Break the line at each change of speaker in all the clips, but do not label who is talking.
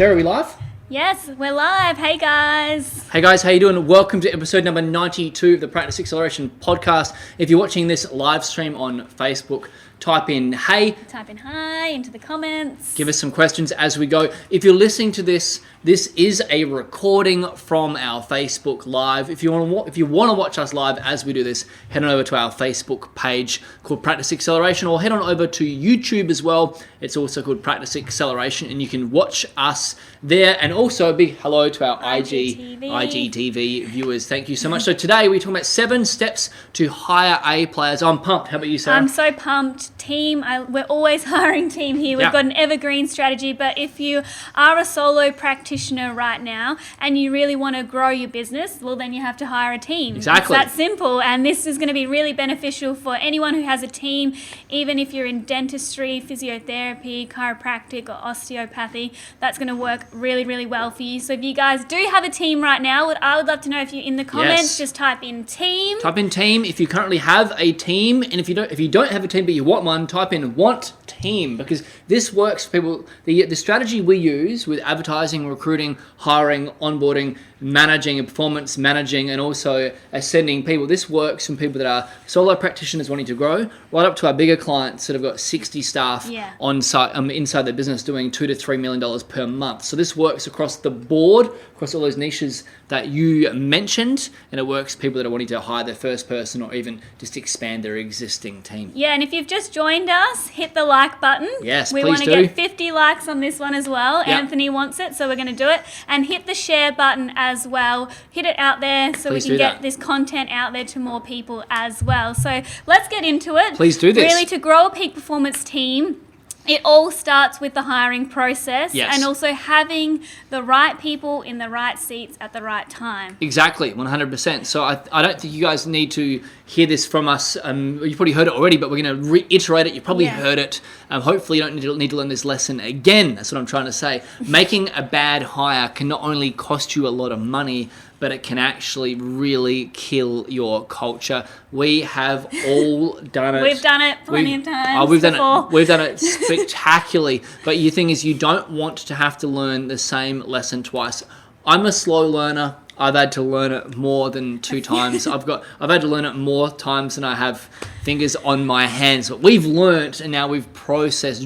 Sarah, are we live?
Yes, we're live. Hey guys.
Hey guys, how you doing? Welcome to episode number 92 of the Practice Acceleration podcast. If you're watching this live stream on Facebook, type in hey.
Type in hi into the comments.
Give us some questions as we go. If you're listening to this is a recording from our Facebook Live. If you want to watch us live as we do this, head on over to our Facebook page called Practice Acceleration, or head on over to YouTube as well. It's also called Practice Acceleration, and you can watch us there. And also a big hello to our IGTV viewers. Thank you so much. So today we're talking about 7 steps to hire A players. I'm pumped. How about you, Sarah?
I'm so pumped. Team, we're always hiring team here. We've got an evergreen strategy, but if you are a solo practitioner right now and you really want to grow your business, well, then you have to hire a team.
Exactly.
It's that simple, and this is going to be really beneficial for anyone who has a team, even if you're in dentistry, physiotherapy, chiropractic, or osteopathy. That's going to work really, really well for you. So if you guys do have a team right now, I would love to know if you in the comments, just type in team.
Type in team if you currently have a team, and if you don't have a team but you want one, type in want team, because this works for people. The strategy we use with advertising, recruiting, hiring, onboarding, managing and performance managing, and also ascending people, this works from people that are solo practitioners wanting to grow, right up to our bigger clients that have got 60 staff on site inside their business doing $2 to $3 million per month. So this works across the board, across all those niches that you mentioned, and it works for people that are wanting to hire their first person or even just expand their existing team.
Yeah, and if you've just joined us, hit the like button.
Yes,
we
please
want to
do.
get 50 likes on this one as well.
Yep.
Anthony wants it, so we're going to do it. And hit the share button as well. Hit it out there so
Please
we can
do
get
that.
this content out there to more people as well. So let's get into it.
Please do this.
Really, to grow a peak performance team, it all starts with the hiring process, and also having the right people in the right seats at the right time.
Exactly, 100%. So I don't think you guys need to hear this from us. You've probably heard it already, but we're going to reiterate it. You probably heard it. Hopefully you don't need to learn this lesson again. That's what I'm trying to say. Making a bad hire can not only cost you a lot of money, but it can actually really kill your culture. We have all done it.
We've done it plenty of times
We've
before.
done it spectacularly. But the thing is, you don't want to have to learn the same lesson twice. I'm a slow learner. I've had to learn it more than 2 times. I've had to learn it more times than I have fingers on my hands. But we've learnt, and now we've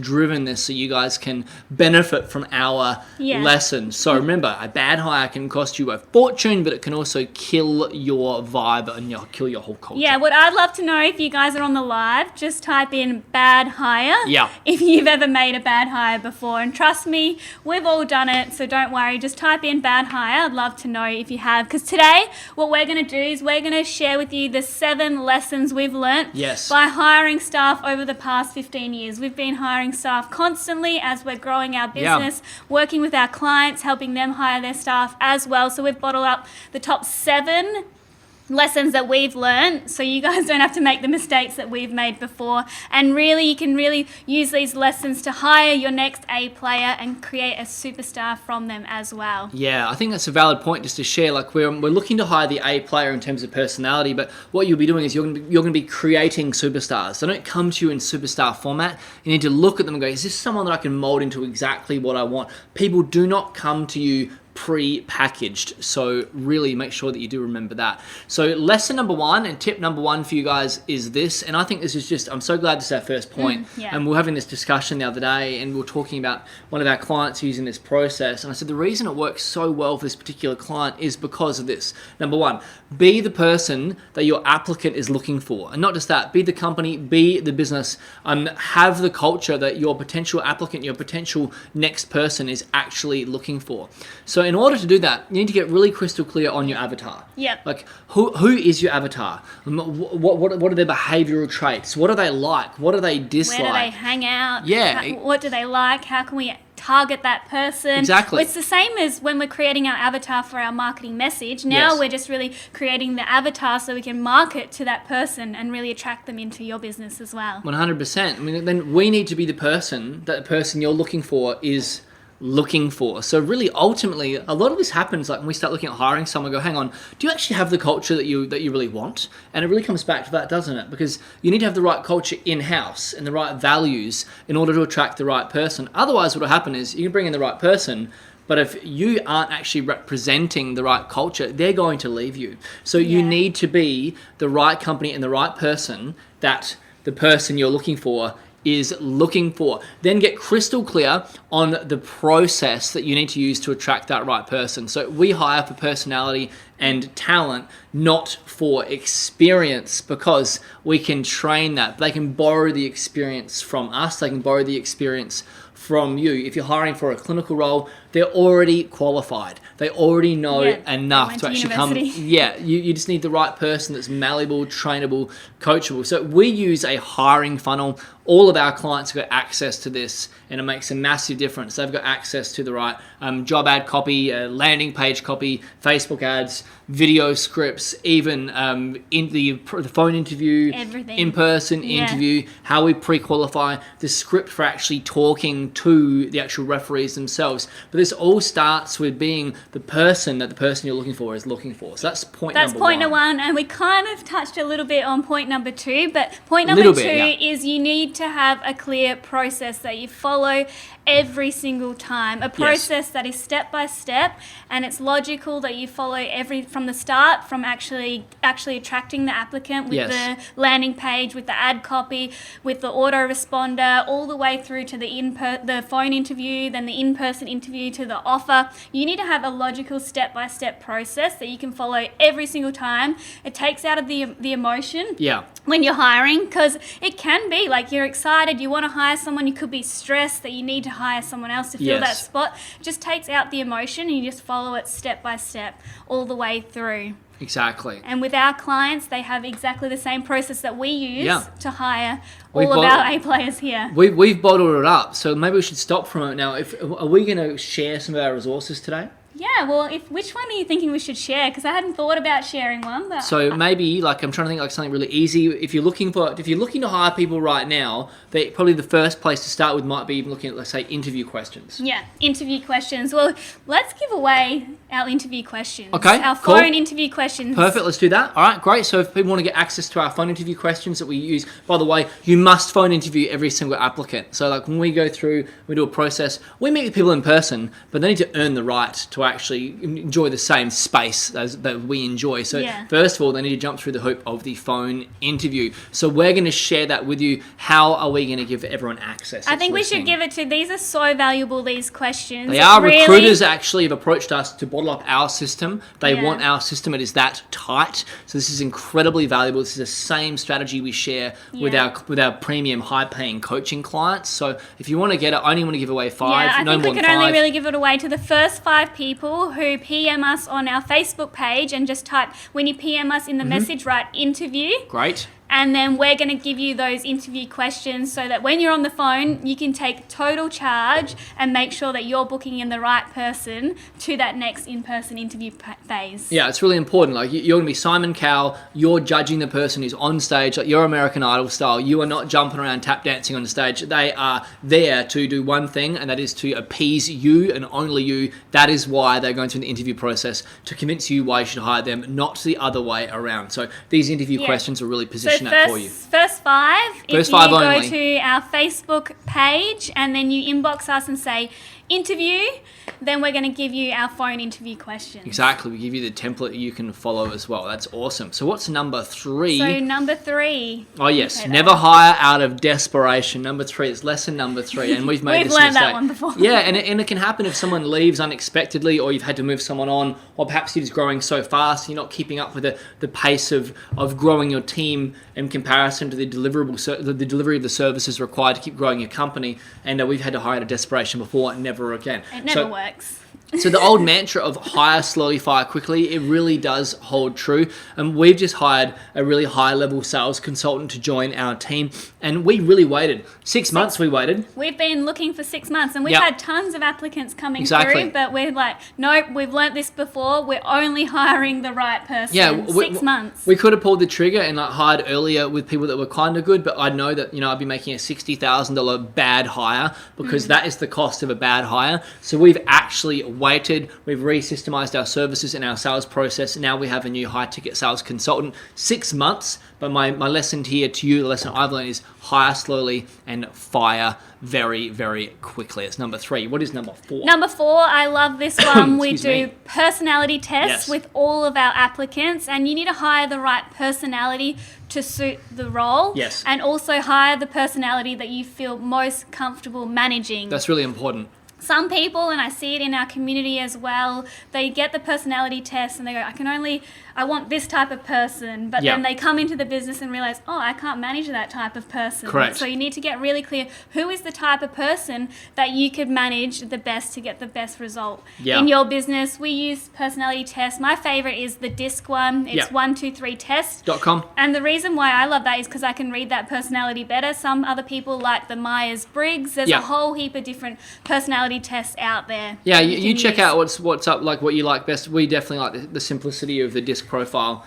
driven this so you guys can benefit from our lessons. So remember, a bad hire can cost you a fortune, but it can also kill your vibe and kill your whole culture.
Yeah, what I'd love to know, if you guys are on the live, just type in bad hire.
Yeah.
If you've ever made a bad hire before. And trust me, we've all done it, so don't worry. Just type in bad hire. I'd love to know if you have. Because today, what we're going to do is we're going to share with you the 7 lessons we've learnt by hiring staff over the past 15 years. We've been hiring staff constantly as we're growing our business, working with our clients, helping them hire their staff as well. So we've bottled up the top 7 lessons that we've learned, so you guys don't have to make the mistakes that we've made before. And really, you can really use these lessons to hire your next A player and create a superstar from them as well.
Yeah, I think that's a valid point just to share. Like we're looking to hire the A player in terms of personality, but what you'll be doing is you're going to be creating superstars. They don't come to you in superstar format. You need to look at them and go, is this someone that I can mold into exactly what I want? People do not come to you pre-packaged, so really make sure that you do remember that. So lesson number 1 and tip number 1 for you guys is this, and I think this is just, I'm so glad this is our first point. And we were having this discussion the other day, and we were talking about one of our clients using this process, and I said the reason it works so well for this particular client is because of this. Number 1, be the person that your applicant is looking for, and not just that, be the company, be the business, have the culture that your potential applicant, your potential next person is actually looking for. So in order to do that, you need to get really crystal clear on your avatar. Like, who is your avatar? What are their behavioral traits? What are they like? What do they dislike?
Where do they hang out?
Yeah.
What do they like? How can we target that person?
Exactly.
It's the same as when we're creating our avatar for our marketing message. Now we're just really creating the avatar so we can market to that person and really attract them into your business as well.
100%. I mean, then we need to be the person that the person you're looking for is looking for. So really, ultimately, a lot of this happens like when we start looking at hiring someone, go, hang on, do you actually have the culture that you really want? And it really comes back to that, doesn't it? Because you need to have the right culture in-house and the right values in order to attract the right person. Otherwise, what will happen is you can bring in the right person, But if you aren't actually representing the right culture, they're going to leave you. So you need to be the right company and the right person that the person you're looking for is looking for. Then get crystal clear on the process that you need to use to attract that right person. So we hire for personality and talent, not for experience, because we can train that. They can borrow the experience from us. They can borrow the experience from you. If you're hiring for a clinical role, they're already qualified. They already know enough to actually come. Yeah, you just need the right person that's malleable, trainable, coachable. So we use a hiring funnel. All of our clients have got access to this, and it makes a massive difference. They've got access to the right job ad copy, landing page copy, Facebook ads, video scripts, even in the phone interview,
everything,
in-person interview, how we pre-qualify, the script for actually talking to the actual referees themselves. But this all starts with being the person that the person you're looking for is looking for. So that's point number one.
Number one, and we kind of touched a little bit on point number two, but point number two is you need to have a clear process that you follow every single time, a process that is step by step, and it's logical that you follow from the start, from actually attracting the applicant with the landing page, with the ad copy, with the autoresponder, all the way through to the phone interview, then the in-person interview to the offer. You need to have a logical step-by-step process that you can follow every single time. It takes out of the emotion when you're hiring, because it can be like you're excited, you want to hire someone, you could be stressed that you need to hire someone else to fill that spot. It just takes out the emotion, and you just follow it step by step all the way through.
Exactly.
And with our clients, they have exactly the same process that we use to hire all of our A players here.
We've bottled it up, so maybe we should stop from it now. Are we going to share some of our resources today?
Yeah, well, which one are you thinking we should share? Because I hadn't thought about sharing one. But
so maybe, I'm trying to think something really easy. If you're looking to hire people right now, probably the first place to start with might be even looking at, let's say, interview questions.
Yeah, interview questions. Well, let's give away our interview questions.
Okay,
our phone interview questions.
Perfect, let's do that. All right, great. So if people want to get access to our phone interview questions that we use, by the way, you must phone interview every single applicant. So when we go through, we do a process, we meet with people in person, but they need to earn the right to actually enjoy the same space that we enjoy. So first of all, they need to jump through the hoop of the phone interview. So we're going to share that with you. How are we going to give everyone access?
I think we should give it to, these are so valuable, these questions.
They are. Really, recruiters actually have approached us to bottle up our system. They want our system. It is that tight. So this is incredibly valuable. This is the same strategy we share with our premium high-paying coaching clients. So if you want to get it, I only want to give away 5.
Yeah, I think we can only really give it away to the first 5 people who PM us on our Facebook page, and just type, when you PM us in the message, write interview.
Great.
And then we're going to give you those interview questions so that when you're on the phone, you can take total charge and make sure that you're booking in the right person to that next in-person interview phase.
Yeah, it's really important. You're going to be Simon Cowell. You're judging the person who's on stage. You're American Idol style. You are not jumping around tap dancing on the stage. They are there to do one thing, and that is to appease you and only you. That is why they're going through the interview process, to convince you why you should hire them, not the other way around. So these interview questions are really positioned for you.
First 5,
if you
go to our Facebook page and then you inbox us and say interview, then we're going to give you our phone interview questions.
Exactly. We give you the template you can follow as well. That's awesome. So what's number 3?
So number 3.
Oh, yes. Never hire out of desperation. Number 3. It's lesson number 3. And we've made
this mistake. We've learned that one before.
Yeah, and it can happen if someone leaves unexpectedly, or you've had to move someone on, or perhaps you're just growing so fast you're not keeping up with the pace of growing your team in comparison to the delivery of the services required to keep growing your company. And we've had to hire out of desperation before, and never again.
It never works.
So the old mantra of hire slowly, fire quickly, it really does hold true. And we've just hired a really high-level sales consultant to join our team, and we really waited. 6 months we waited.
We've been looking for 6 months, and we've had tons of applicants coming through, but we're like, nope, we've learnt this before. We're only hiring the right person.
Yeah,
6 months.
We could have pulled the trigger and hired earlier with people that were kind of good, but I know that I'd be making a $60,000 bad hire, because that is the cost of a bad hire. So we've actually waited. We've re-systemized our services and our sales process. Now we have a new high-ticket sales consultant. 6 months, but my lesson here to you, the lesson I've learned is hire slowly and fire very, very quickly. It's number 3. What is number 4?
Number 4, I love this one. We
Excuse
do
me.
personality tests
Yes.
with all of our applicants, and you need to hire the right personality to suit the role.
Yes.
And also hire the personality that you feel most comfortable managing.
That's really important.
Some people, and I see it in our community as well, they get the personality test and they go, I want this type of person. But
Yeah.
then they come into the business and realize, oh, I can't manage that type of person.
Correct.
So you need to get really clear, who is the type of person that you could manage the best to get the best result
Yeah.
in your business. We use personality tests. My favorite is the DISC one. It's
Yeah.
1, 2, 3 test.
.com.
And the reason why I love that is because I can read that personality better. Some other people like the Myers-Briggs. There's
Yeah.
a whole heap of different personality tests out there.
Yeah,
that
you
can
check
use.
out what's up, like what you like best. We definitely like the simplicity of the DISC profile.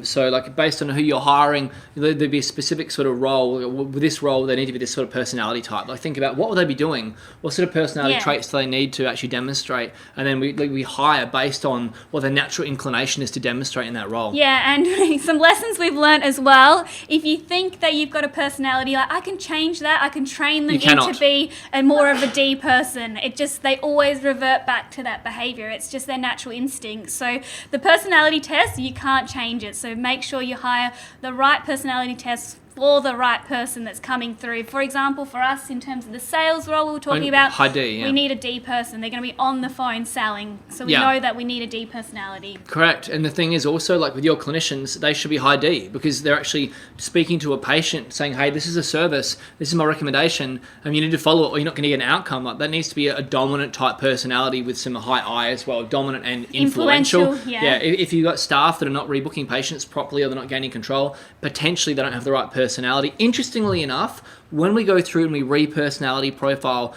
So like based on who you're hiring, there'd be a specific sort of role. With this role, they need to be this sort of personality type. Like think about what will they be doing? What sort of personality
Yeah.
traits do they need to actually demonstrate? And then we hire based on what their natural inclination is to demonstrate in that role.
Yeah, and some lessons we've learnt as well. If you think that you've got a personality, like I can change that, I can train them
You cannot.
into be a more of a D person. They always revert back to that behaviour. It's just their natural instinct. So the personality test, you can't change it. So make sure you hire the right personality test for the right person that's coming through. For example, for us, in terms of the sales role we were talking about,
high D, yeah.
we need a D person. They're going to be on the phone selling. So we
Yeah.
know that we need a D personality.
Correct. And the thing is also, like with your clinicians, they should be high D because they're actually speaking to a patient saying, hey, this is a service, this is my recommendation, and you need to follow it or you're not going to get an outcome. Like that needs to be a dominant type personality with some high I as well, dominant and influential.
Yeah.
If you've got staff that are not rebooking patients properly or they're not gaining control, potentially they don't have the right personality. Interestingly enough, when we go through and we re-personality profile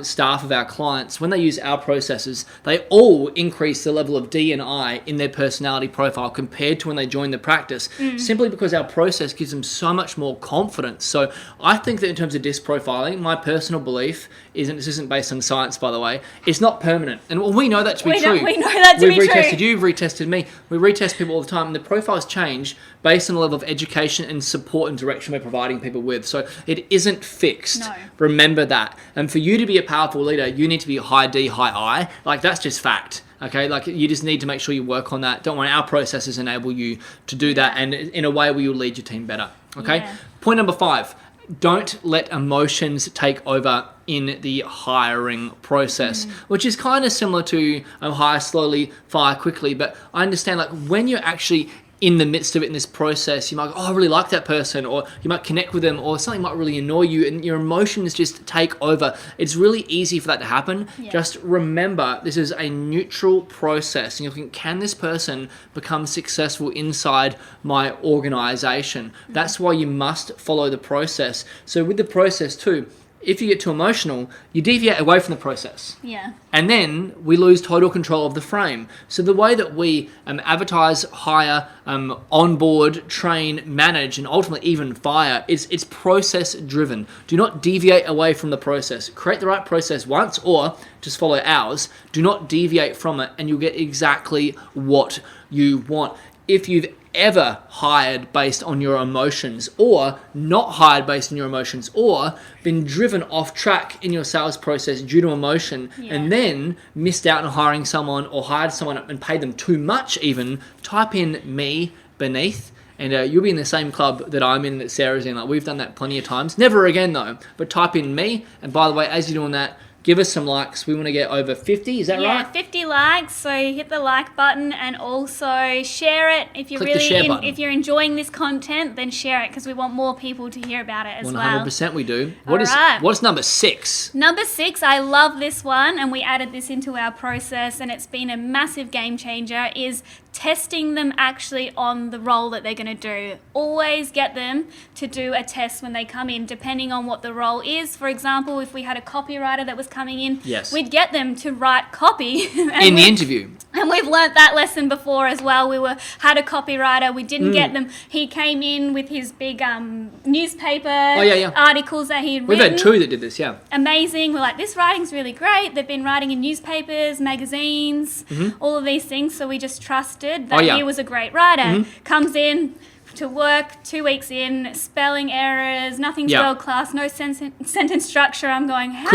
staff of our clients, when they use our processes, they all increase the level of D and I in their personality profile compared to when they join the practice, simply because our process gives them so much more confidence. So I think that in terms of DISC profiling, my personal belief isn't, this isn't based on science, by the way, it's not permanent. And we know that to be true.
We know that to
We've
be true.
retested you, you've retested me. We retest people all the time, and the profiles change based on the level of education and support and direction we're providing people with. So it isn't fixed.
No.
Remember that. And for you to be a powerful leader, you need to be high D, high I. Like that's just fact. Okay, like you just need to make sure you work on that. Don't worry, our processes enable you to do that, and in a way where you'll lead your team better. Okay.
Yeah.
Point number 5. Don't let emotions take over in the hiring process, which is kind of similar to hire slowly, fire quickly. But I understand, like when you're actually in the midst of it in this process, you might go, oh, I really like that person, or you might connect with them, or something might really annoy you, and your emotions just take over. It's really easy for that to happen.
Yeah.
Just remember, this is a neutral process, and you're looking, can this person become successful inside my organization? That's why you must follow the process. So with the process too, if you get too emotional, you deviate away from the process.
Yeah.
And then we lose total control of the frame. So the way that we advertise, hire, onboard, train, manage, and ultimately even fire, it's process driven. Do not deviate away from the process. Create the right process once, or just follow ours. Do not deviate from it, and you'll get exactly what you want. If you've ever hired based on your emotions, or not hired based on your emotions, or been driven off track in your sales process due to emotion, and then missed out on hiring someone or hired someone and paid them too much even, type in me beneath, and you'll be in the same club that I'm in, that Sarah's in. Like we've done that plenty of times. Never again though, but type in me. And by the way, as you're doing that, give us some likes. We want to get over 50. Is that right?
Yeah, 50 likes. So hit the like button and also share it. If you're
Click the share button.
if you're enjoying this content, then share it because we want more people to hear about it as
100% we do.
Alright.
What's number 6?
Number 6, I love this one, and we added this into our process, and it's been a massive game changer, is testing them actually on the role that they're going to do. Always get them to do a test when they come in, depending on what the role is. For example, if we had a copywriter that was coming in,
Yes.
we'd get them to write copy.
In the interview.
And we've learnt that lesson before as well. We had a copywriter. We didn't get them. He came in with his big newspaper articles that he'd
We've
written.
had 2 that did this, yeah.
Amazing. We're like, this writing's really great. They've been writing in newspapers, magazines, all of these things. So we just trusted that he was a great writer. Comes in to work 2 weeks in, spelling errors, nothing's world class, no sentence structure. I'm going, how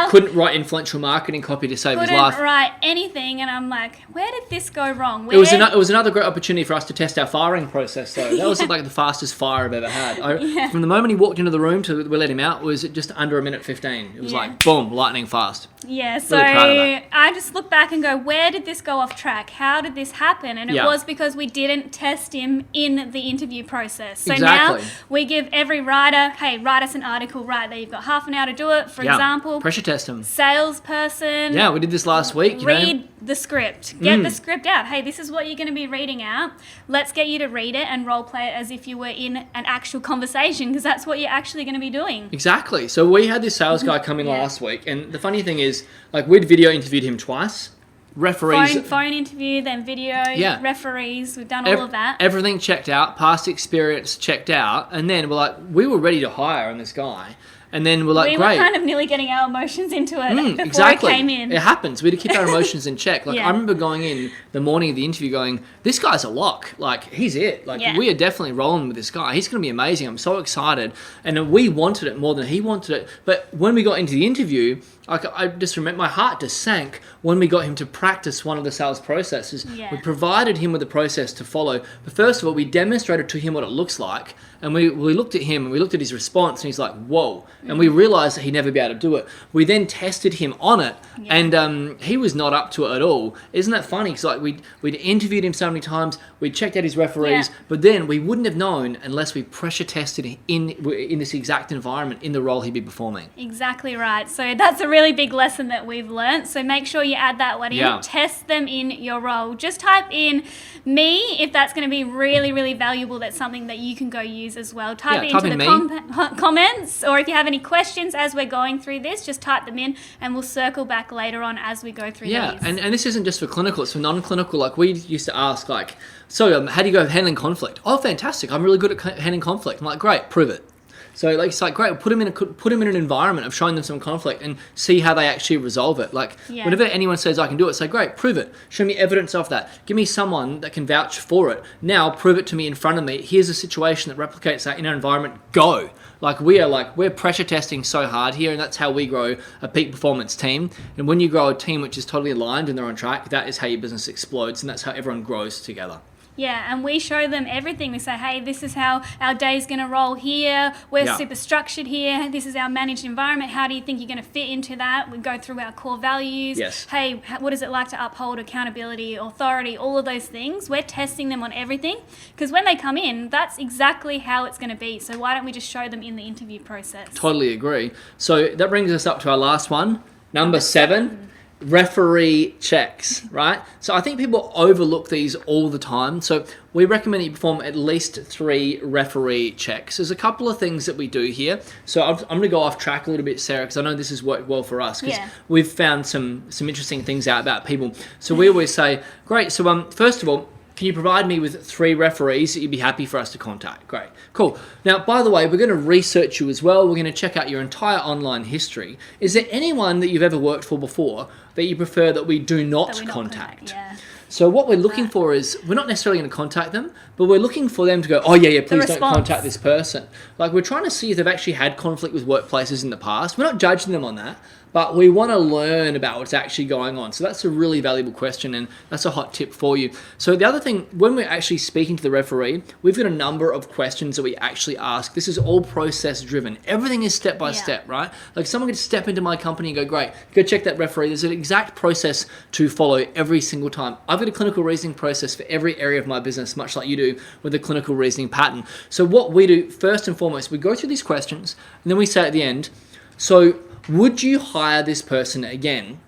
couldn't write influential marketing copy to save his life.
Couldn't write anything, and I'm like, where did this go wrong?
It was another great opportunity for us to test our firing process, though. That was like the fastest fire I've ever had. From the moment he walked into the room to we let him out was just under 1:15. It was like, boom, lightning fast.
Yeah, so
Really proud of that.
I just look back and go, where did this go off track? How did this happen? And it was because we didn't test him in the interview process. So now we give every writer, hey, write us an article right there. You've got half an hour to do it. For example,
pressure test him.
Salesperson.
Yeah, we did this last week.
Read the script. Get the script out. Hey, this is what you're going to be reading out. Let's get you to read it and role play it as if you were in an actual conversation, because that's what you're actually going to be doing.
Exactly. So we had this sales guy come in last week, and the funny thing is, like, we'd video interviewed him twice. Referees,
phone interview, then video, referees, we've done all of that.
Everything checked out, past experience checked out, and then we were ready to hire on this guy. And then we're like,
we
great.
were kind of nearly getting our emotions into it before
exactly.
it came in.
It happens. We had to keep our emotions in check. Like I remember going in the morning of the interview going, this guy's a lock. Like he's it. Like we are definitely rolling with this guy. He's going to be amazing. I'm so excited. And we wanted it more than he wanted it. But when we got into the interview, I just remember my heart just sank when we got him to practice one of the sales processes. We provided him with a process to follow. But first of all, we demonstrated to him what it looks like. And we looked at him and we looked at his response and he's like, whoa. And we realized that he'd never be able to do it. We then tested him on it and he was not up to it at all. Isn't that funny? Because like we'd interviewed him so many times, we'd checked out his referees, but then we wouldn't have known unless we pressure tested in this exact environment in the role he'd be performing.
Exactly right. So that's a really big lesson that we've learnt. So make sure you add that one in. Test them in your role. Just type in me if that's going to be really, really valuable. That's something that you can go use as well. Type it into the comments, or if you have any questions as we're going through this, just type them in and we'll circle back later on as we go through these.
And this isn't just for clinical, it's for non-clinical. Like we used to ask like, so how do you go handling conflict? Oh, fantastic. I'm really good at handling conflict. I'm like, great, prove it. So like it's like great, put them in an environment of showing them some conflict and see how they actually resolve it. Like whenever anyone says I can do it, say great, prove it. Show me evidence of that. Give me someone that can vouch for it. Now prove it to me in front of me. Here's a situation that replicates that in our environment. Go. We're pressure testing so hard here, and that's how we grow a peak performance team. And when you grow a team which is totally aligned and they're on track, that is how your business explodes, and that's how everyone grows together.
Yeah, and we show them everything. We say, hey, this is how our day's going to roll here. We're super structured here. This is our managed environment. How do you think you're going to fit into that? We go through our core values.
Yes.
Hey, what is it like to uphold accountability, authority, all of those things? We're testing them on everything because when they come in, that's exactly how it's going to be. So why don't we just show them in the interview process?
Totally agree. So that brings us up to our last one, number 7. Referee checks, right? So I think people overlook these all the time. So we recommend that you perform at least 3 referee checks. There's a couple of things that we do here. So I'm going to go off track a little bit, Sarah, because I know this has worked well for us because we've found some interesting things out about people. So we always say, great. So first of all, can you provide me with 3 referees that you'd be happy for us to contact? Great. Cool. Now, by the way, we're going to research you as well. We're going to check out your entire online history. Is there anyone that you've ever worked for before that you prefer that we do not contact?
Yeah.
So what we're looking for is, we're not necessarily going to contact them, but we're looking for them to go, oh yeah, please don't contact this person. Like we're trying to see if they've actually had conflict with workplaces in the past. We're not judging them on that, but we want to learn about what's actually going on. So that's a really valuable question, and that's a hot tip for you. So the other thing, when we're actually speaking to the referee, we've got a number of questions that we actually ask. This is all process driven. Everything is step by step, right? Like someone could step into my company and go, great, go check that referee. There's an exact process to follow every single time. I've got a clinical reasoning process for every area of my business, much like you do with the clinical reasoning pattern. So what we do first and foremost, we go through these questions and then we say at the end, so would you hire this person again?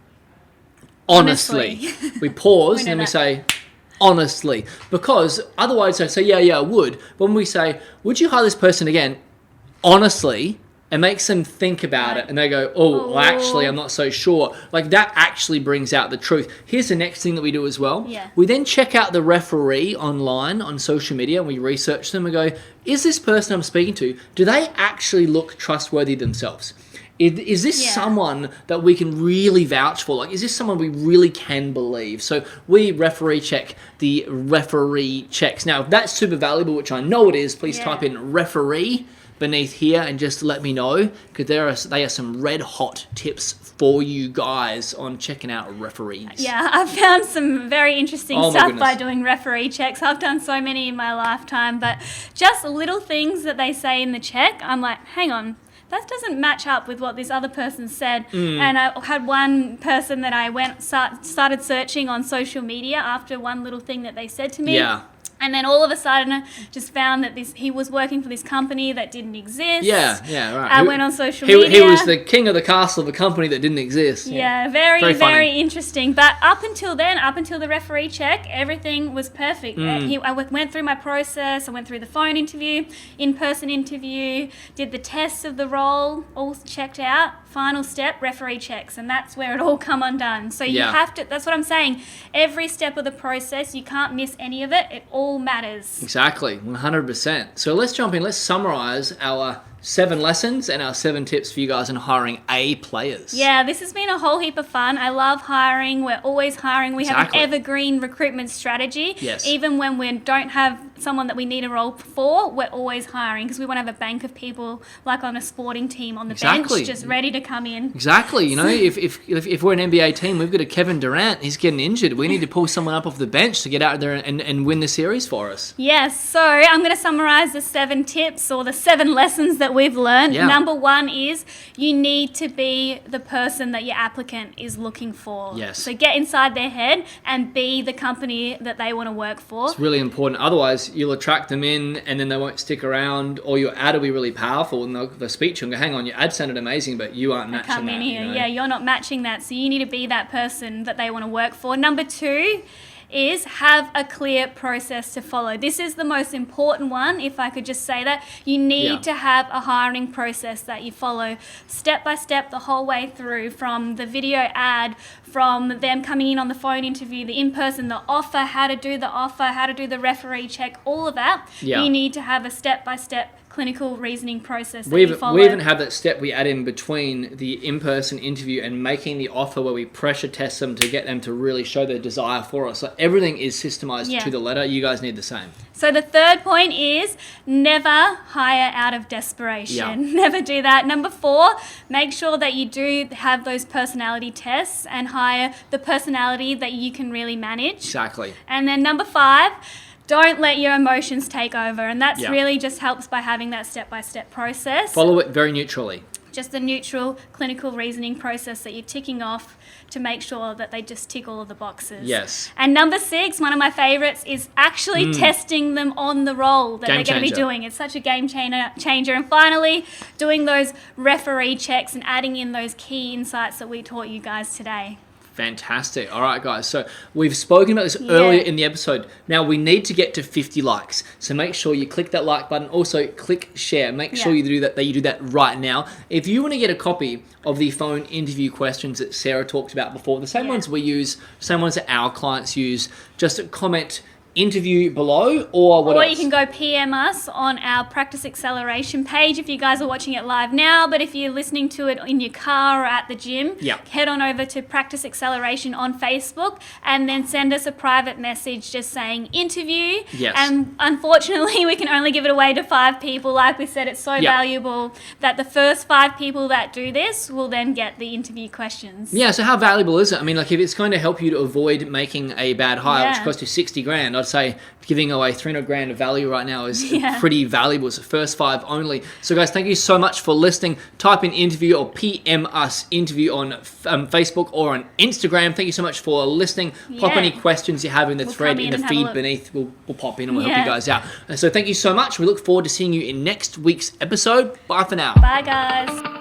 Honestly. We pause and then we say, honestly. Because otherwise I say, yeah, I would. But when we say, would you hire this person again? Honestly, it makes them think about it and they go, well, actually, I'm not so sure. Like, that actually brings out the truth. Here's the next thing that we do as well.
Yeah.
We then check out the referee online on social media and we research them and go, is this person I'm speaking to, do they actually look trustworthy themselves? Is this someone that we can really vouch for? Like, is this someone we really can believe? So we referee check the referee checks. Now, if that's super valuable, which I know it is, please type in referee beneath here and just let me know, because they are some red hot tips for you guys on checking out referees.
Yeah, I've found some very interesting
my
stuff
goodness.
by doing referee checks. I've done so many in my lifetime, but just little things that they say in the check, I'm like, hang on, that doesn't match up with what this other person said. And I had one person that I started searching on social media after one little thing that they said to me.
Yeah.
And then all of a sudden, I just found that he was working for this company that didn't exist.
Yeah, right.
I went on social media.
He was the king of the castle of a company that didn't exist.
Yeah, very
funny.
interesting. But up until then, up until the referee check, everything was perfect. I went through my process. I went through the phone interview, in-person interview, did the tests of the role, all checked out. Final step, referee checks, and that's where it all come undone. So you have to, that's what I'm saying, every step of the process, you can't miss any of it. It all matters.
Exactly, 100%. So let's jump in. Let's summarize our 7 lessons and our 7 tips for you guys in hiring A players.
Yeah, this has been a whole heap of fun. I love hiring. We're always hiring. We have an evergreen recruitment strategy.
Yes.
Even when we don't have someone that we need a role for, we're always hiring because we want to have a bank of people like on a sporting team on the bench, just ready to come in.
Exactly. You know, if we're an NBA team, we've got a Kevin Durant, he's getting injured. We need to pull someone up off the bench to get out there and win the series for us.
Yes. So I'm going to summarize the 7 tips or the 7 lessons that we've learned.
Yeah.
Number 1 is you need to be the person that your applicant is looking for.
Yes.
So get inside their head and be the company that they want to work for.
It's really important. Otherwise, you'll attract them in and then they won't stick around, or your ad will be really powerful and they'll speak to you and go, hang on, your ad sounded amazing, but you aren't matching
Come
that.
in here.
You know?
Yeah, you're not matching that. So you need to be that person that they want to work for. Number 2 is have a clear process to follow. This is the most important one, if I could just say that. You need to have a hiring process that you follow step by step the whole way through, from the video ad, from them coming in on the phone interview, the in-person, the offer, how to do the offer, how to do the referee check, all of that.
Yeah.
You need to have a step-by-step clinical reasoning process that
We
you follow.
even have that step we add in between the in-person interview and making the offer, where we pressure test them to get them to really show their desire for us. So everything is systemized to the letter. You guys need the same.
So the third point is never hire out of desperation.
Yeah.
Never do that. Number 4, make sure that you do have those personality tests and hire the personality that you can really manage.
Exactly.
And then number 5, don't let your emotions take over. And that's really just helps by having that step-by-step process.
Follow it very neutrally.
Just a neutral clinical reasoning process that you're ticking off to make sure that they just tick all of the boxes.
Yes.
And number 6, one of my favorites, is actually testing them on the role that they're going to be doing. It's such a game changer. And finally, doing those referee checks and adding in those key insights that we taught you guys today.
Fantastic. All right, guys. So we've spoken about this earlier in the episode. Now we need to get to 50 likes. So make sure you click that like button. Also, click share. Make sure you do that right now. If you want to get a copy of the phone interview questions that Sarah talked about before, the same ones we use, same ones that our clients use, just comment interview below, or what else?
You can go PM us on our Practice Acceleration page if you guys are watching it live now, but if you're listening to it in your car or at the gym, head on over to Practice Acceleration on Facebook and then send us a private message just saying interview.
Yes.
And unfortunately, we can only give it away to 5 people. Like we said, it's so valuable that the first 5 people that do this will then get the interview questions.
Yeah, so how valuable is it? I mean, like, if it's going to help you to avoid making a bad hire, which costs you 60 grand, I'd say giving away 300 grand of value right now is pretty valuable. It's the first 5 only. So guys, thank you so much for listening. Type in interview or PM us interview on Facebook or on Instagram. Thank you so much for listening. Pop any questions you have in the thread in the feed beneath. We'll pop in and we'll help you guys out. And so thank you so much. We look forward to seeing you in next week's episode. Bye for now.
Bye guys.